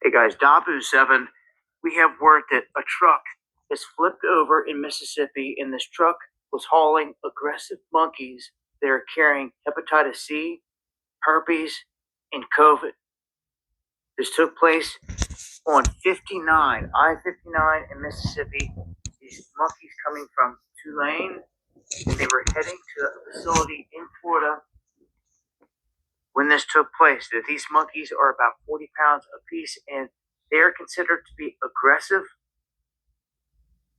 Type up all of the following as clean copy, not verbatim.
Hey guys, Dabu7. We have word that a truck is flipped over in Mississippi, and this truck was hauling aggressive monkeys that are carrying hepatitis C, herpes, and COVID. This took place on 59, I 59 in Mississippi. These monkeys coming from Tulane, and they were heading to a facility in Florida when this took place. That these monkeys are about 40 pounds apiece, and they are considered to be aggressive.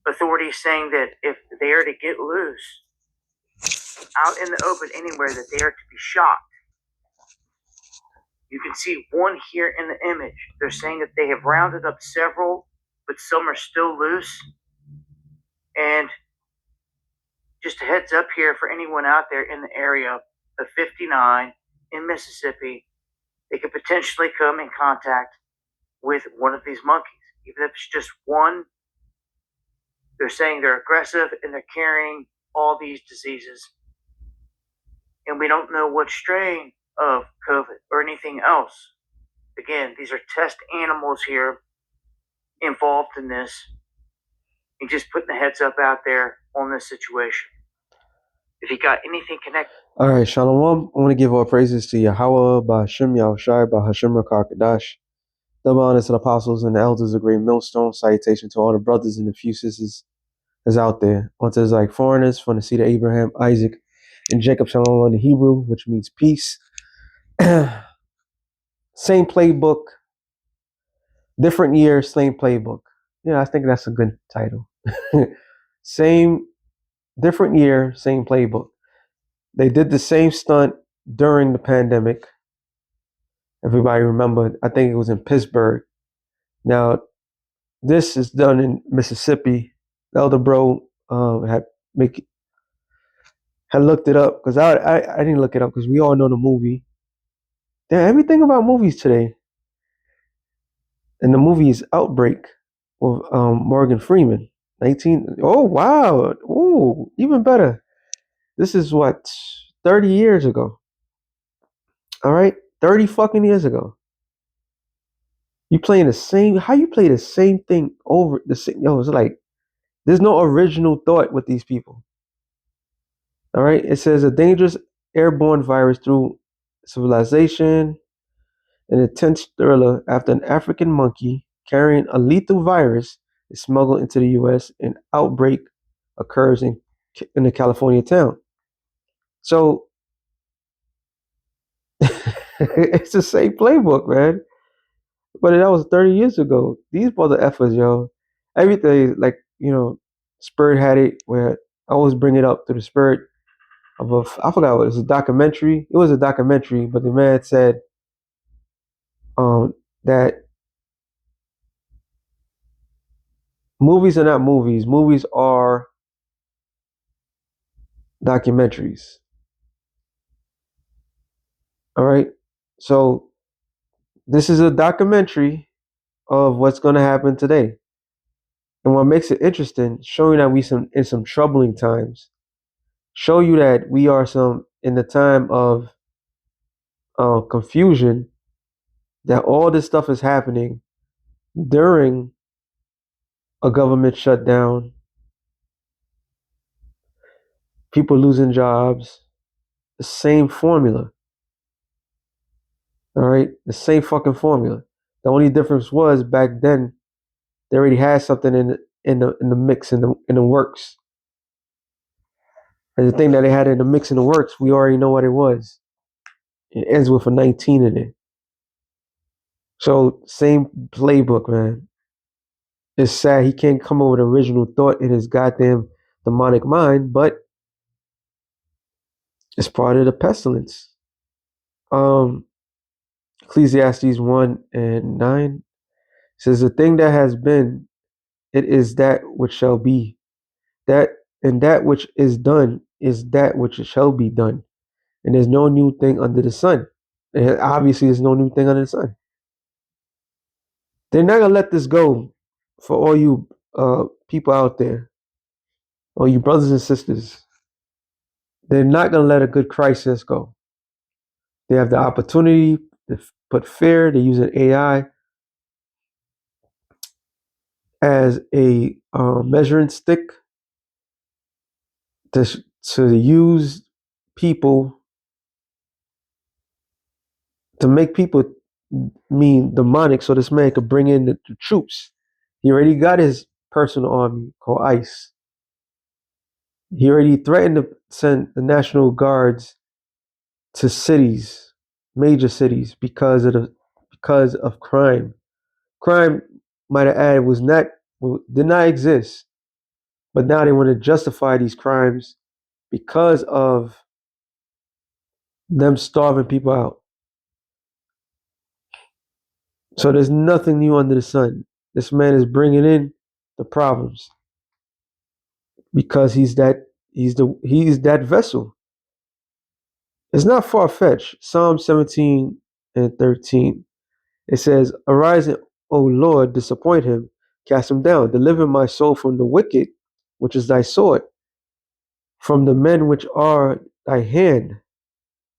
Authorities saying that if they are to get loose out in the open anywhere, that they are to be shot. You can see one here in the image. They're saying that they have rounded up several, but some are still loose. And just a heads up here for anyone out there in the area of 59 in Mississippi, they could potentially come in contact with one of these monkeys. Even if it's just one, they're saying they're aggressive and they're carrying all these diseases. And we don't know what strain of COVID or anything else. Again, these are test animals here involved in this, and just putting the heads up out there on this situation. If you got anything connected. All right, Shalom. I want to give all praises to Yahweh, Ba'Hashem Yahushai, Ba'Hashem Rakakadash. Double honor to the apostles and the elders of Great Millstone. Salutation to all the brothers and the few sisters that's out there. Onto those like foreigners from the seed of Abraham, Isaac, and Jacob. Shalom on the Hebrew, which means peace. Same playbook, different year, same playbook. Yeah, I think that's a good title. Same, different year, same playbook. They did the same stunt during the pandemic. Everybody remember, I think it was in Pittsburgh. Now, this is done in Mississippi. The elder bro had looked it up because I didn't look it up because we all know the movie. Yeah, everything about movies today. And the movie is Outbreak with Morgan Freeman. 19. Oh wow. Oh, even better. This is what 30 years ago. All right, 30 fucking years ago. You playing the same? How you play the same thing over the same? Yo, it's like there's no original thought with these people. All right, it says a dangerous airborne virus through civilization, an intense thriller after an African monkey carrying a lethal virus is smuggled into the U.S. An outbreak occurs in a California town. So it's the same playbook, man. But that was 30 years ago. These mother effers, yo. Everything, like, Spirit had it where I always bring it up to the spirit of I forgot what it was, a documentary. It was a documentary, but the man said that movies are not movies. Movies are documentaries. All right. So this is a documentary of what's going to happen today. And what makes it interesting, showing that we in some troubling times, show you that we are in the time of confusion, that all this stuff is happening during a government shutdown, people losing jobs, the same formula. All right, the same fucking formula. The only difference was back then they already had something in the mix in the works. And the thing that they had in the mix in the works, we already know what it was. It ends with a 19 in it. So same playbook, man. It's sad he can't come up with original thought in his goddamn demonic mind, but it's part of the pestilence. Ecclesiastes 1:9 says, "The thing that has been, it is that which shall be. That and that which is done is that which shall be done. And there's no new thing under the sun." And obviously, there's no new thing under the sun. They're not gonna let this go for all you people out there, all you brothers and sisters. They're not gonna let a good crisis go. They have the opportunity to put fear. They're using AI. as a measuring stick to to use people to make people mean demonic, so this man could bring in the troops. He already got his personal army called ICE. He already threatened to send the National Guards to cities, major cities, because of crime. Crime, might I add, did not exist, but now they want to justify these crimes because of them starving people out. So there's nothing new under the sun. This man is bringing in the problems because he's that vessel. It's not far fetched. Psalm 17 and 13. It says, "Arise, O Lord, disappoint him, cast him down, deliver my soul from the wicked, which is thy sword, from the men which are thy hand,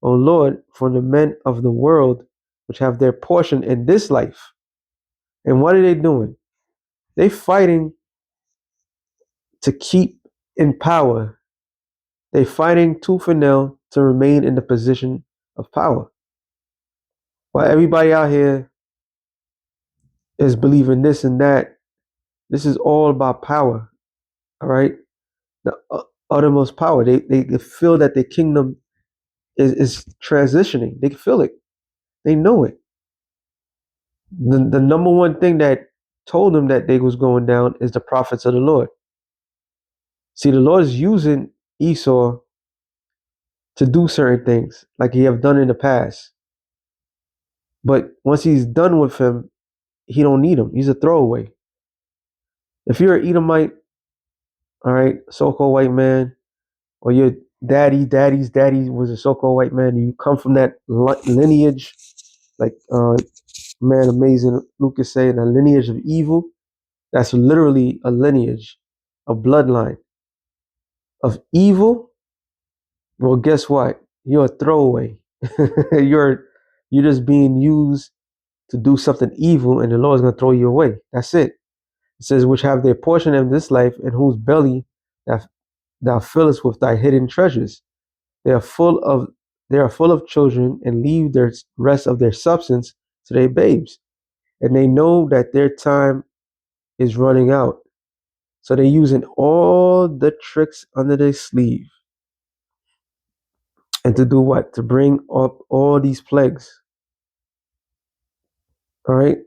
O Lord, from the men of the world, which have their portion in this life." And what are they doing? They fighting to keep in power. They fighting tooth and nail to remain in the position of power. While everybody out here is believing this and that, this is all about power. All right, the uttermost power. They feel that the kingdom is transitioning. They can feel it. They know it. The number one thing that told them that they was going down is the prophets of the Lord. See, the Lord is using Esau to do certain things like he have done in the past. But once he's done with him, he don't need him. He's a throwaway. If you're an Edomite, all right, so-called white man, or your daddy's daddy was a so-called white man, and you come from that lineage, like man, amazing Lucas saying, a lineage of evil. That's literally a lineage, a bloodline of evil. Well, guess what? You're a throwaway. you're you're just being used to do something evil, and the Lord's gonna throw you away. That's it. It says, which have their portion in this life, and whose belly that thou fillest with thy hidden treasures. They are full of they are full of children, and leave their rest of their substance to their babes. And they know that their time is running out. So they're using all the tricks under their sleeve. And to do what? To bring up all these plagues. All right.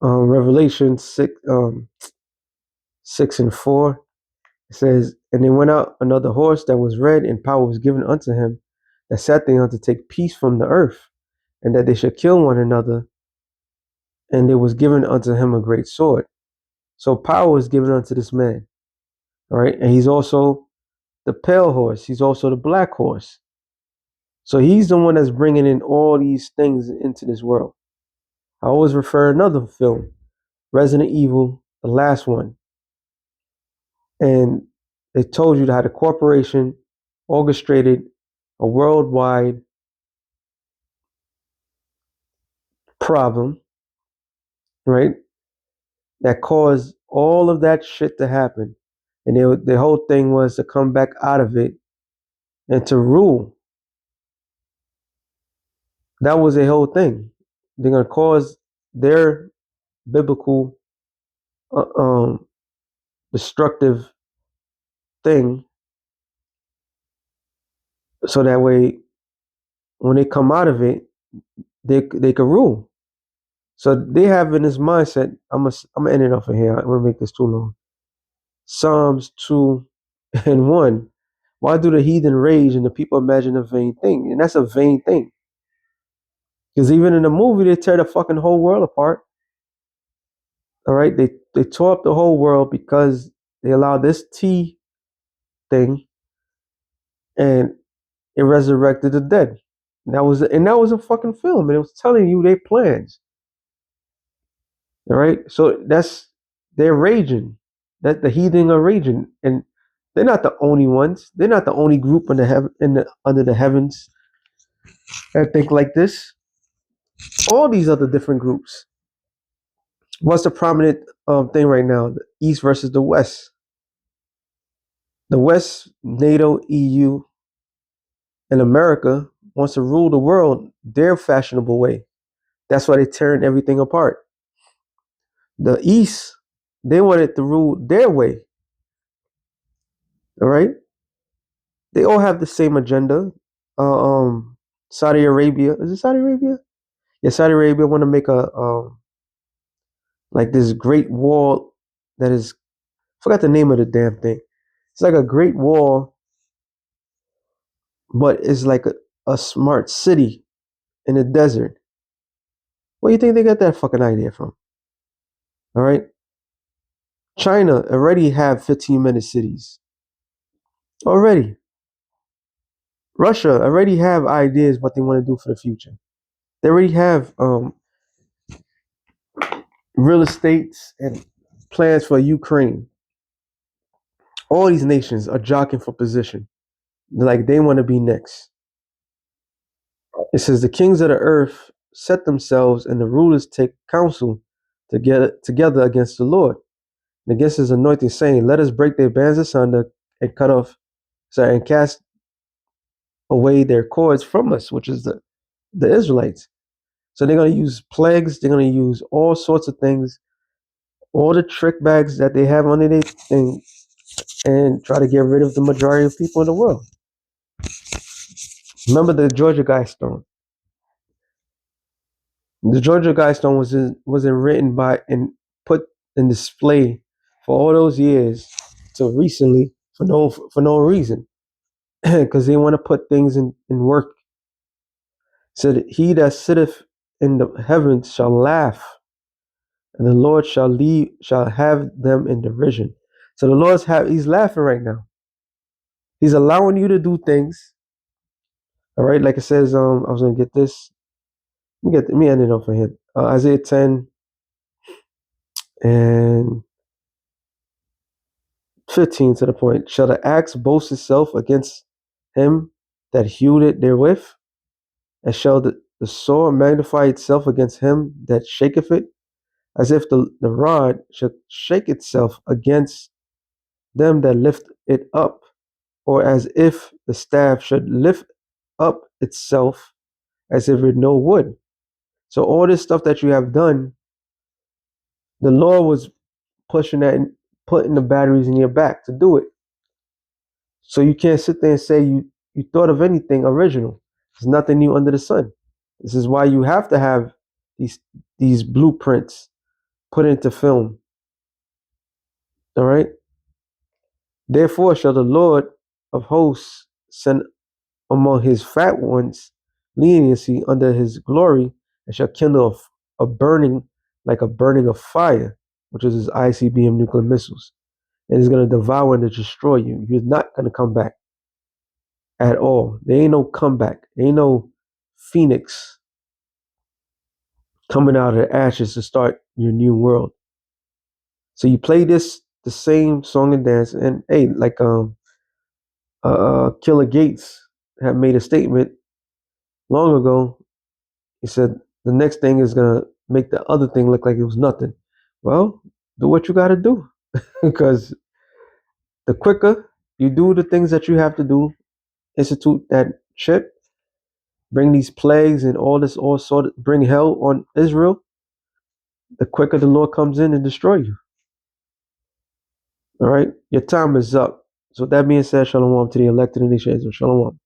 Revelation 6 and 4. It says, and there went out another horse that was red, and power was given unto him that sat thereon to take peace from the earth, and that they should kill one another. And there was given unto him a great sword. So power was given unto this man. All right. And he's also the pale horse. He's also the black horse. So he's the one that's bringing in all these things into this world. I always refer another film, Resident Evil, the last one. And it told you how the corporation orchestrated a worldwide problem, right? That caused all of that shit to happen. And the whole thing was to come back out of it and to rule. That was a whole thing. They're going to cause their biblical destructive thing, so that way when they come out of it, they can rule. So they have in this mindset. I'm gonna end it off of here. I'm gonna make this too long. Psalms 2 and 1. Why do the heathen rage and the people imagine a vain thing? And that's a vain thing. Because even in the movie, they tear the fucking whole world apart. All right, they tore up the whole world because they allowed this tea thing, and it resurrected the dead. And that was a fucking film, and it was telling you their plans. All right, so they're raging. That the heathen are raging, and they're not the only ones. They're not the only group under the heavens that think like this. All these other different groups, What's the prominent thing right now? The East versus the West. The West, NATO, EU, and America wants to rule the world their fashionable way. That's why they're tearing everything apart. The East, they wanted to rule their way. All right, they all have the same agenda. Uh, um, Saudi Arabia, is it Saudi Arabia? Yeah, Saudi Arabia want to make a like this great wall that is, I forgot the name of the damn thing. It's like a great wall, but it's like a smart city in the desert. Where do you think they got that fucking idea from? All right, China already have 15-minute cities already. Russia already have ideas what they want to do for the future. They already have real estates and plans for Ukraine. All these nations are jockeying for position. Like they want to be next. It says the kings of the earth set themselves and the rulers take counsel together against the Lord and against his anointing, saying, let us break their bands asunder and cut off, sorry, and cast away their cords from us, which is the Israelites. So they're going to use plagues, they're going to use all sorts of things, all the trick bags that they have under their thing, and try to get rid of the majority of people in the world. Remember the Georgia Guidestone. The Georgia Guidestone wasn't written by and put in display for all those years till recently for no reason, because they want to put things in work. Said he that sitteth in the heavens shall laugh, and the Lord shall have them in derision. So the he's laughing right now. He's allowing you to do things. All right, like it says, I was gonna get this. Let me end it off here. Isaiah 10 and 15 to the point. Shall the axe boast itself against him that hewed it therewith? And shall the sword magnify itself against him that shaketh it? As if the rod should shake itself against them that lift it up, or as if the staff should lift up itself as if it no wood. So all this stuff that you have done, the Lord was pushing that and putting the batteries in your back to do it. So you can't sit there and say you thought of anything original. There's nothing new under the sun. This is why you have to have these these blueprints put into film. All right. Therefore shall the Lord of hosts send among his fat ones leniency under his glory, and shall kindle a burning like a burning of fire, which is his ICBM nuclear missiles. And it's going to devour and destroy you. You're not going to come back at all. There ain't no comeback. There ain't no phoenix coming out of the ashes to start your new world. So you play the same song and dance, and hey, like Killer Gates had made a statement long ago. He said the next thing is gonna make the other thing look like it was nothing. Well, do what you gotta do, because the quicker you do the things that you have to do, institute that chip, bring these plagues and all this, all sort of bring hell on Israel, the quicker the Lord comes in and destroy you. All right, your time is up. So with that being said, shalom to the elected and the shades of shalom.